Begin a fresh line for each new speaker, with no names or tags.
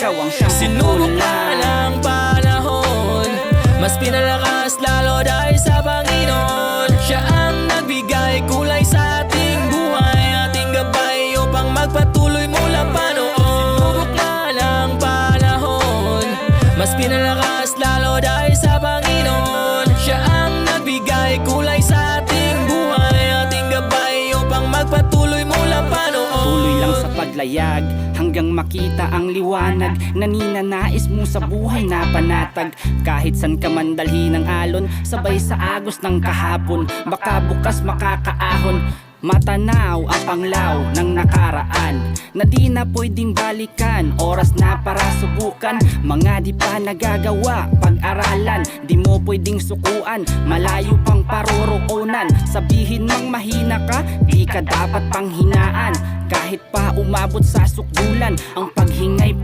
ikaw ang siyang
Sinubok na ng panahon, mas pinalakas lalo dahil sa Panginoon. Siya ang nagbigay kulay sa ating buhay, ating gabay upang magpatuloy mula pa noon. Sinubok na ng panahon, mas pinalakas lalo dahil sa Panginoon. Siya ang nagbigay kulay sa ating buhay, ating gabay upang magpatuloy mula pa noon.
Tuloy lang sa paglayag hanggang makita ang liwanag na ninanais mo sa buhay na panatag. Kahit san ka man dalhin ng alon, sabay sa agos ng kahapon, baka bukas makakaahon. Matanaw ang panglaw ng nakaraan na di na pwedeng balikan. Oras na para subukan mga di pa nagagawa, pag-aralan, di mo pwedeng sukuan. Malayo pang paroroonan, sabihin mang mahina ka, di ka dapat panghinaan. Kahit pa umabot sa sukdulan, ang paghingay